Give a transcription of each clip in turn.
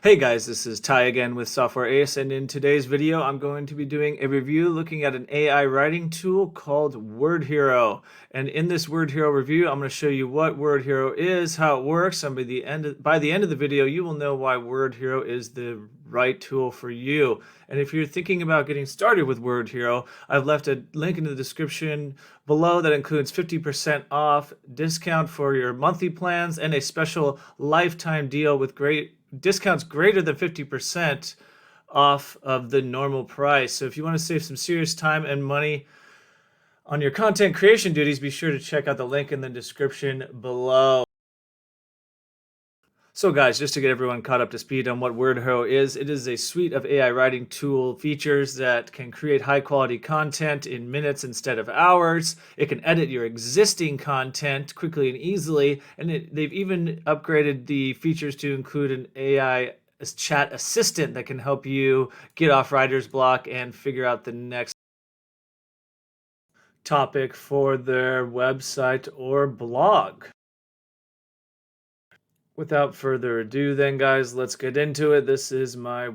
Hey guys, this is Ty again with Software Ace, and in today's video I'm going to be doing a review looking at an AI writing tool called Wordhero. And in this Wordhero review, I'm going to show you what Wordhero is, how it works, and by the end of the video, you will know why Wordhero is the right tool for you. And if you're thinking about getting started with Wordhero, I've left a link in the description below that includes 50% off discount for your monthly plans and a special lifetime deal with great discounts greater than 50% off of the normal price. So if you want to save some serious time and money on your content creation duties, be sure to check out the link in the description below. So guys, just to get everyone caught up to speed on what Wordhero is, it is a suite of AI writing tool features that can create high quality content in minutes instead of hours. It can edit your existing content quickly and easily, and they've even upgraded the features to include an AI chat assistant that can help you get off writer's block and figure out the next topic for their website or blog. Without further ado then, guys, let's get into it. This is my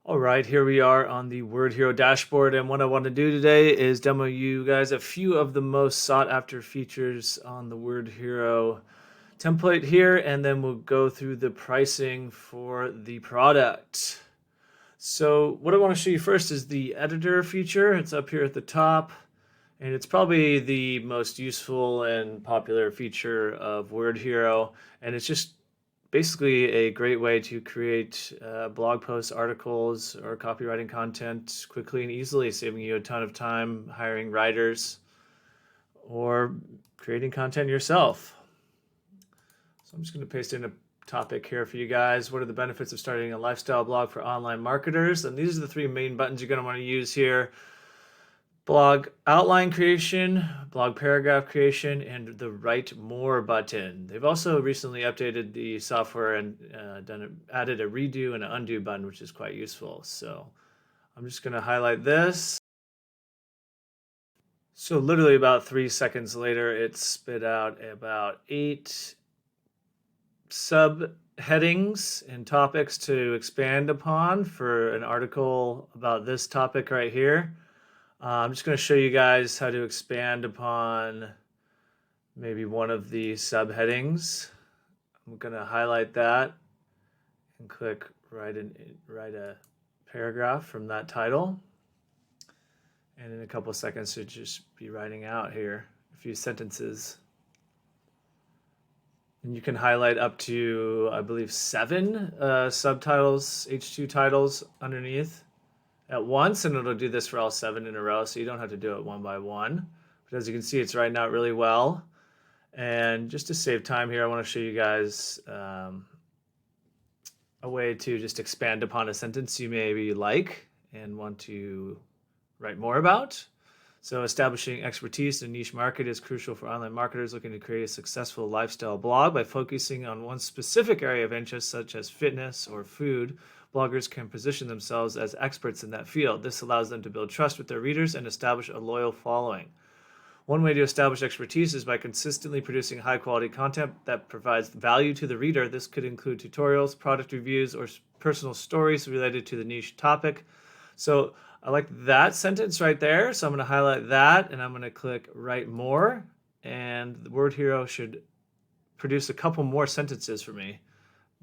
All right, here we are on the Wordhero dashboard, and what I want to do today is demo you guys a few of the most sought after features on the Wordhero template here, and then we'll go through the pricing for the product. So what I want to show you first is the editor feature. It's up here at the top. And it's probably the most useful and popular feature of Wordhero. And it's just basically a great way to create blog posts, articles, or copywriting content quickly and easily, saving you a ton of time hiring writers or creating content yourself. So I'm just going to paste in a topic here for you guys. What are the benefits of starting a lifestyle blog for online marketers? And these are the three main buttons you're going to want to use here. Blog outline creation, blog paragraph creation, and the Write More button. They've also recently updated the software and added a redo and an undo button, which is quite useful. So I'm just going to highlight this. So literally about 3 seconds later, it spit out about 8 subheadings and topics to expand upon for an article about this topic right here. I'm just going to show you guys how to expand upon maybe one of the subheadings. I'm going to highlight that and click write a paragraph from that title. And in a couple of seconds, should just be writing out here a few sentences. And you can highlight up to, I believe, 7 subtitles, H2 titles underneath at once, and it'll do this for all 7 in a row, so you don't have to do it one by one. But as you can see, it's writing out really well. And just to save time here, I want to show you guys a way to just expand upon a sentence you maybe like and want to write more about. So establishing expertise in a niche market is crucial for online marketers looking to create a successful lifestyle blog. By focusing on one specific area of interest, such as fitness or food, bloggers can position themselves as experts in that field. This allows them to build trust with their readers and establish a loyal following. One way to establish expertise is by consistently producing high-quality content that provides value to the reader. This could include tutorials, product reviews, or personal stories related to the niche topic. So I like that sentence right there, so I'm going to highlight that, and I'm going to click Write More, and the Wordhero should produce a couple more sentences for me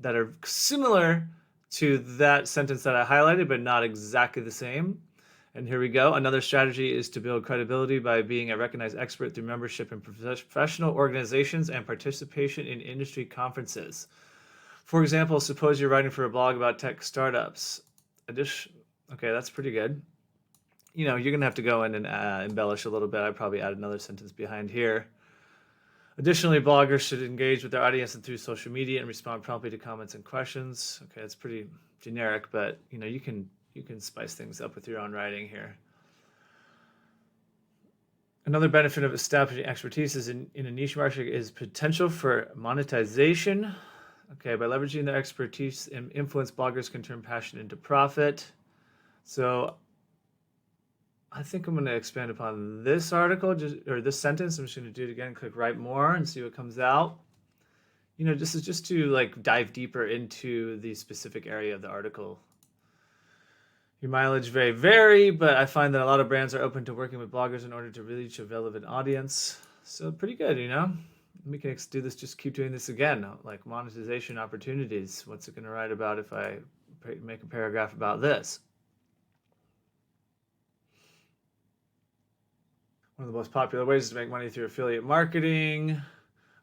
that are similar to that sentence that I highlighted, but not exactly the same. And here we go. Another strategy is to build credibility by being a recognized expert through membership in professional organizations and participation in industry conferences. For example, suppose you're writing for a blog about tech startups. Okay, that's pretty good. You know, you're going to have to go in and embellish a little bit. I'd probably add another sentence behind here. Additionally, bloggers should engage with their audience and through social media and respond promptly to comments and questions. Okay, that's pretty generic, but you know, you can spice things up with your own writing here. Another benefit of establishing expertise is in a niche market is potential for monetization. Okay, by leveraging their expertise and influence, bloggers can turn passion into profit. So I think I'm going to expand upon this article, or this sentence. I'm just going to do it again, click Write More, and see what comes out. this is just to like dive deeper into the specific area of the article. Your mileage may vary, but I find that a lot of brands are open to working with bloggers in order to reach a relevant audience. So pretty good, We can do this, just keep doing this again, like monetization opportunities. What's it going to write about if I make a paragraph about this? One of the most popular ways to make money through affiliate marketing.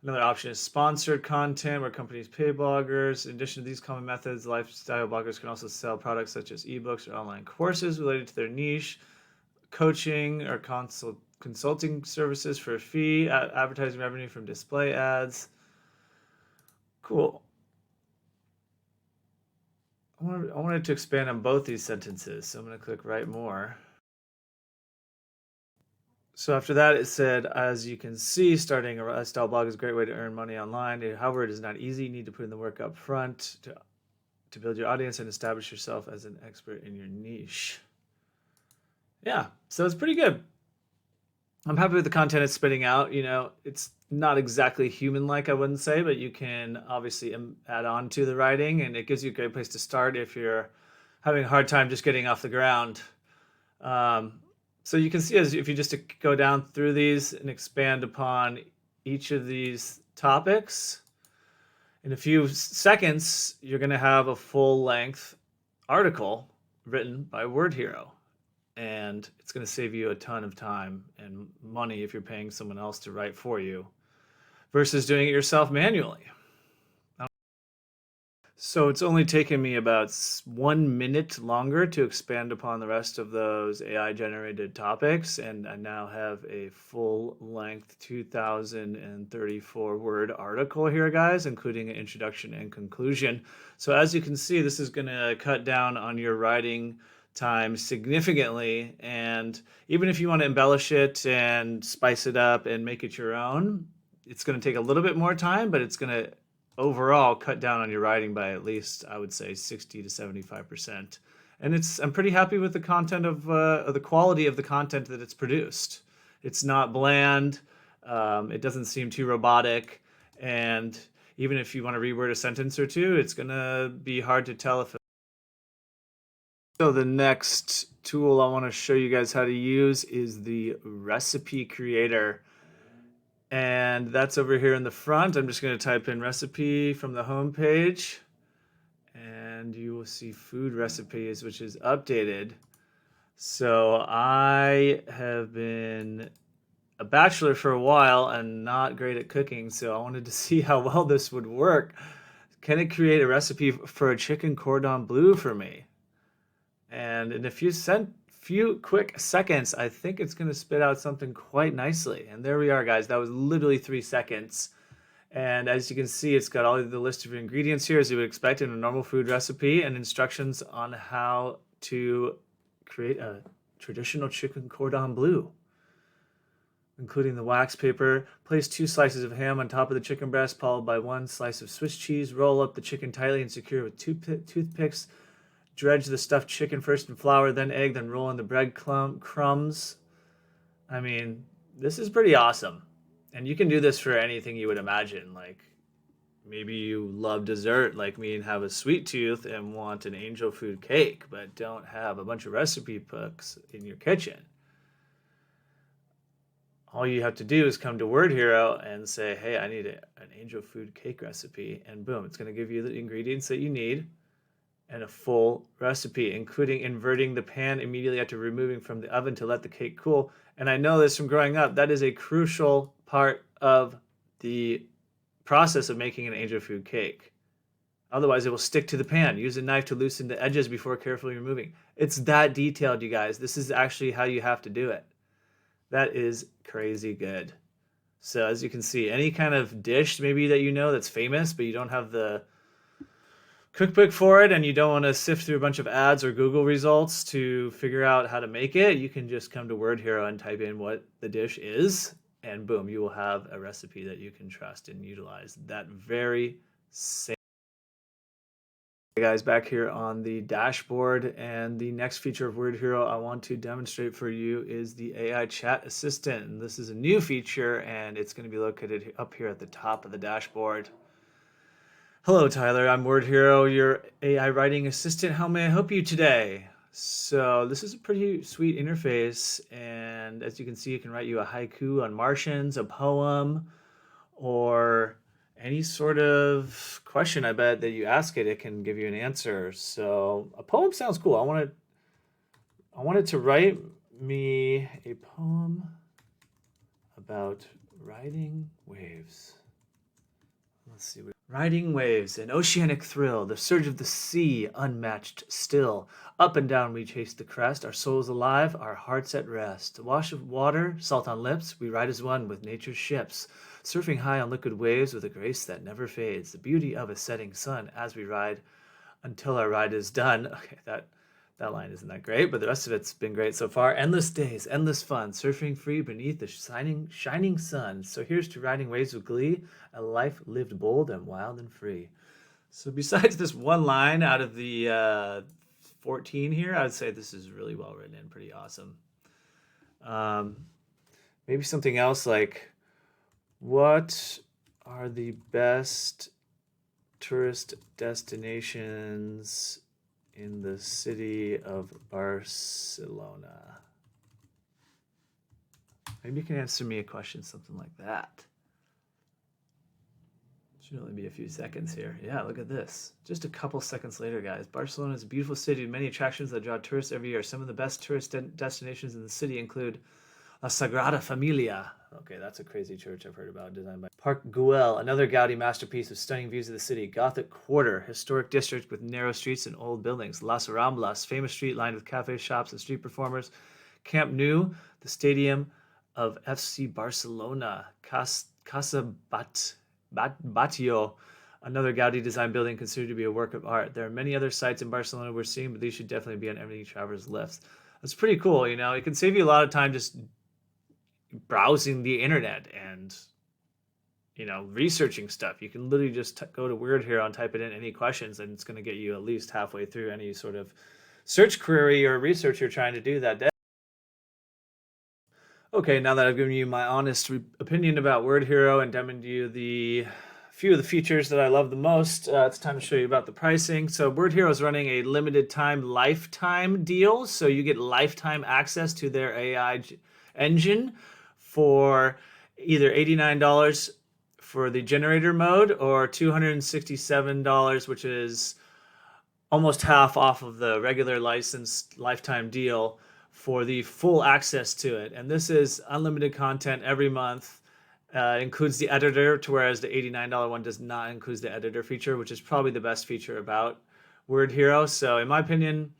Another option is sponsored content, where companies pay bloggers. In addition to these common methods, lifestyle bloggers can also sell products such as ebooks or online courses related to their niche, coaching or consulting services for a fee, advertising revenue from display ads. Cool. I wanted to expand on both these sentences, so I'm going to click Write More. So after that, it said, as you can see, starting a lifestyle blog is a great way to earn money online. However, it is not easy. You need to put in the work up front to build your audience and establish yourself as an expert in your niche. Yeah, so it's pretty good. I'm happy with the content it's spitting out. It's not exactly human-like, I wouldn't say, but you can obviously add on to the writing, and it gives you a great place to start if you're having a hard time just getting off the ground. So you can see, as if you just go down through these and expand upon each of these topics, in a few seconds, you're going to have a full-length article written by Wordhero. And it's going to save you a ton of time and money if you're paying someone else to write for you versus doing it yourself manually. So it's only taken me about 1 minute longer to expand upon the rest of those AI-generated topics, and I now have a full-length 2,034-word article here, guys, including an introduction and conclusion. So as you can see, this is going to cut down on your writing time significantly, and even if you want to embellish it and spice it up and make it your own, it's going to take a little bit more time, but it's going to overall cut down on your writing by at least, I would say, 60 to 75%. And I'm pretty happy with the content of the quality of the content that it's produced. It's not bland. It doesn't seem too robotic. And even if you want to reword a sentence or two, it's going to be hard to tell if. So the next tool I want to show you guys how to use is the recipe creator. And that's over here in the front. I'm just going to type in recipe from the home page, and you will see food recipes, which is updated. So I have been a bachelor for a while and not great at cooking, so I wanted to see how well this would work. Can it create a recipe for a chicken cordon bleu for me? And in a few quick seconds, I think it's going to spit out something quite nicely. And there we are, guys. That was literally 3 seconds. And as you can see, it's got all of the list of ingredients here, as you would expect in a normal food recipe, and instructions on how to create a traditional chicken cordon bleu, including the wax paper. Place 2 slices of ham on top of the chicken breast, followed by 1 slice of Swiss cheese. Roll up the chicken tightly and secure with 2 toothpicks. Dredge the stuffed chicken first in flour, then egg, then roll in the bread crumbs. I mean, this is pretty awesome. And you can do this for anything you would imagine. Like, maybe you love dessert like me and have a sweet tooth and want an angel food cake, but don't have a bunch of recipe books in your kitchen. All you have to do is come to Wordhero and say, hey, I need an angel food cake recipe. And boom, it's going to give you the ingredients that you need and a full recipe, including inverting the pan immediately after removing from the oven to let the cake cool. And I know this from growing up, that is a crucial part of the process of making an angel food cake. Otherwise, it will stick to the pan. Use a knife to loosen the edges before carefully removing. It's that detailed, you guys. This is actually how you have to do it. That is crazy good. So as you can see, any kind of dish maybe that that's famous, but you don't have the cookbook for it and you don't want to sift through a bunch of ads or Google results to figure out how to make it, you can just come to Wordhero and type in what the dish is, and boom, you will have a recipe that you can trust and utilize that very same. Hey guys, back here on the dashboard, and the next feature of Wordhero I want to demonstrate for you is the AI chat assistant. And this is a new feature, and it's going to be located up here at the top of the dashboard. Hello, Tyler. I'm Wordhero, your AI writing assistant. How may I help you today? So this is a pretty sweet interface, and as you can see, it can write you a haiku on Martians, a poem, or any sort of question. I bet that you ask it, it can give you an answer. So a poem sounds cool. I want it to write me a poem about riding waves. Let's see. Riding waves, an oceanic thrill, the surge of the sea, unmatched still. Up and down we chase the crest, our souls alive, our hearts at rest. A wash of water, salt on lips, we ride as one with nature's ships. Surfing high on liquid waves with a grace that never fades. The beauty of a setting sun as we ride until our ride is done. Okay, that line isn't that great, but the rest of it's been great so far. Endless days, endless fun, surfing free beneath the shining sun. So here's to riding waves with glee, a life lived bold and wild and free. So besides this one line out of the 14 here, I would say this is really well written and pretty awesome. Maybe something else like, what are the best tourist destinations in the city of Barcelona? Maybe you can answer me a question, something like that. Should only be a few seconds here. Yeah, look at this. Just a couple seconds later, guys. Barcelona is a beautiful city with many attractions that draw tourists every year. Some of the best tourist destinations in the city include La Sagrada Familia. Okay, that's a crazy church I've heard about, designed by Park Güell, another Gaudi masterpiece with stunning views of the city. Gothic Quarter, historic district with narrow streets and old buildings. Las Ramblas, famous street lined with cafes, shops, and street performers. Camp Nou, the stadium of FC Barcelona. Casa Batlló, another Gaudi design building considered to be a work of art. There are many other sites in Barcelona we're seeing, but these should definitely be on every traveler's list. That's pretty cool, you know. It can save you a lot of time just browsing the internet and, you know, researching stuff. You can literally just go to Wordhero and type it in any questions, and it's going to get you at least halfway through any sort of search query or research you're trying to do that day. Okay, now that I've given you my honest opinion about Wordhero and demoed you the few of the features that I love the most, it's time to show you about the pricing. So Wordhero is running a limited time lifetime deal, so you get lifetime access to their AI engine for either $89 for the generator mode or $267, which is almost half off of the regular licensed lifetime deal for the full access to it. And this is unlimited content every month. Includes the editor, to whereas the $89 one does not include the editor feature, which is probably the best feature about Wordhero. So in my opinion,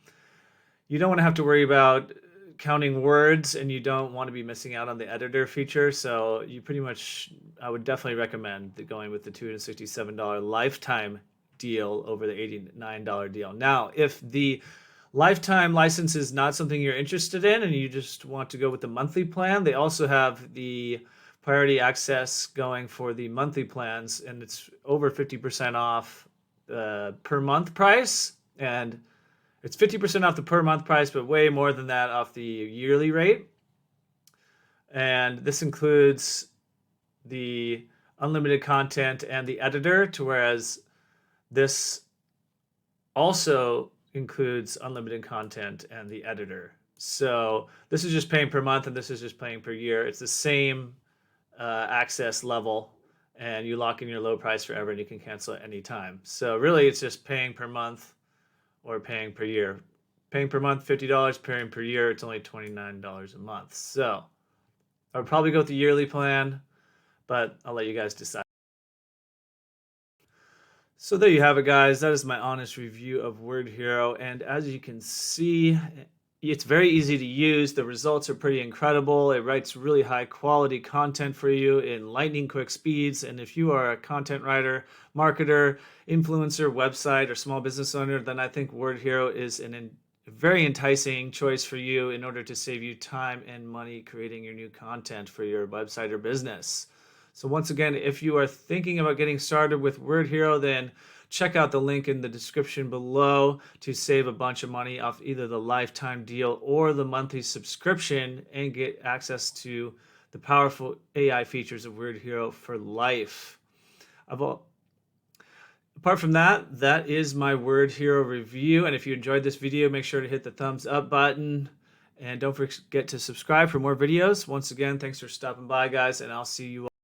you don't want to have to worry about counting words, and you don't want to be missing out on the editor feature. So you pretty much, I would definitely recommend going with the $267 lifetime deal over the $89 deal. Now, if the lifetime license is not something you're interested in and you just want to go with the monthly plan, they also have the priority access going for the monthly plans, and it's over 50% off per month price, and it's 50% off the per month price, but way more than that off the yearly rate. And this includes the unlimited content and the editor, to whereas this also includes unlimited content and the editor. So this is just paying per month, and this is just paying per year. It's the same access level, and you lock in your low price forever, and you can cancel at any time. So really, it's just paying per month or paying per year. Paying per month, $50. Paying per year, it's only $29 a month. So I would probably go with the yearly plan, but I'll let you guys decide. So there you have it, guys. That is my honest review of Wordhero. And as you can see, it's very easy to use. The results are pretty incredible. It writes really high quality content for you in lightning quick speeds. And if you are a content writer, marketer, influencer, website, or small business owner, then I think Wordhero is a very enticing choice for you in order to save you time and money creating your new content for your website or business. So once again, if you are thinking about getting started with Wordhero, then check out the link in the description below to save a bunch of money off either the lifetime deal or the monthly subscription and get access to the powerful AI features of Wordhero for life. Apart from that, that is my Wordhero review. And if you enjoyed this video, make sure to hit the thumbs up button. And don't forget to subscribe for more videos. Once again, thanks for stopping by, guys, and I'll see you all.